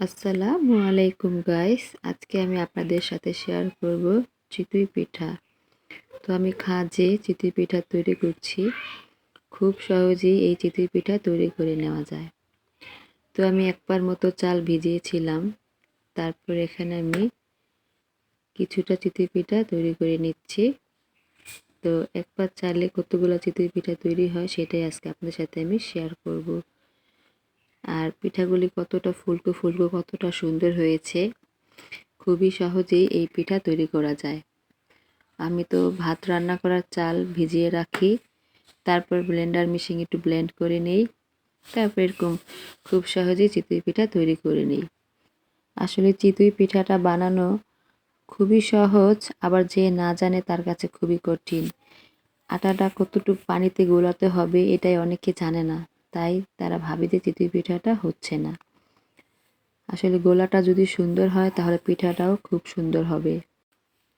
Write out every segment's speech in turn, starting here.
আসসালামু আলাইকুম গাইস। আজকে আমি আপনাদের সাথে শেয়ার করব চিতই পিঠা। তো আমি খাজে চিতই পিঠা তৈরি করছি। খুব সহজেই এই চিতই পিঠা তৈরি করে নেওয়া যায়। তো আমি এক পার মতো চাল ভিজিয়েছিলাম। তারপর এখানে আমি কিছুটা চিতই পিঠা তৈরি করে নিচ্ছি। তো এক পার চালে কতগুলো চিতই পিঠা তৈরি হয় সেটাই আজকে আপনাদের সাথে আমি শেয়ার করব। আর পিঠাগুলি কতটা ফুলকো ফুলকো কতটা সুন্দর হয়েছে। খুবই সহজেই এই পিঠা তৈরি করা যায়। আমি তো ভাত রান্না করার চাল ভিজিয়ে রাখি, তারপর ব্লেন্ডার মেশিনে একটু ব্লেন্ড করে নেই, তারপর এরকম খুব সহজেই চিতই পিঠা তৈরি করে নিই। আসলে চিতই পিঠাটা বানানো খুবই সহজ, আবার যে না জানে তার কাছে খুবই কঠিন। আটাটা কতটুকু পানিতে গোলাতে হবে এটাই অনেকে জানে না, তাই তারা ভাবে যে চিতই পিঠাটা হচ্ছে না। আসলে গোলাটা যদি সুন্দর হয় তাহলে পিঠাটাও খুব সুন্দর হবে।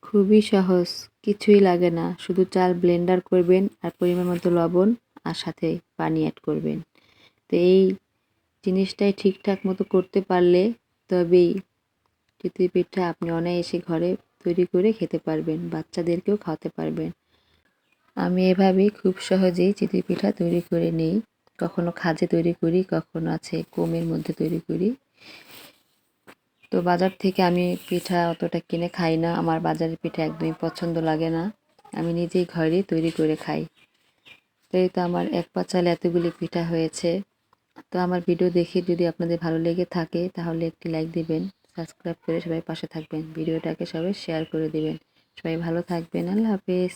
খুবই সহজ, কিছুই লাগে না, শুধু চাল ব্লেন্ডার করবেন আর পরিমাণ মতো লবণ আর সাথে পানি অ্যাড করবেন। তো এই জিনিসটাই ঠিকঠাক মতো করতে পারলে তবেই চিতই পিঠা আপনি অনায়াসে ঘরে তৈরি করে খেতে পারবেন, বাচ্চাদেরকেও খাওয়াতে পারবেন। আমি এভাবেই খুব সহজেই চিতই পিঠা তৈরি করে নিই। কখনো খাজে তৈরি করি, কখনো আছে কোমের মধ্যে তৈরি করি। তো বাজার থেকে আমি পিঠা অতটা কিনে খাই না, আমার বাজারের পিঠা একদমই পছন্দ লাগে না। আমি নিজেই ঘরে তৈরি করে খাই। তো এই তো আমার এক পা চালে এতগুলি পিঠা হয়েছে। তো আমার ভিডিও দেখে যদি আপনাদের ভালো লেগে থাকে তাহলে একটি লাইক দিবেন, সাবস্ক্রাইব করে সবাই পাশে থাকবেন, ভিডিওটাকে সবাই শেয়ার করে দিবেন। সবাই ভালো থাকবেন। আল্লাহ হাফেজ।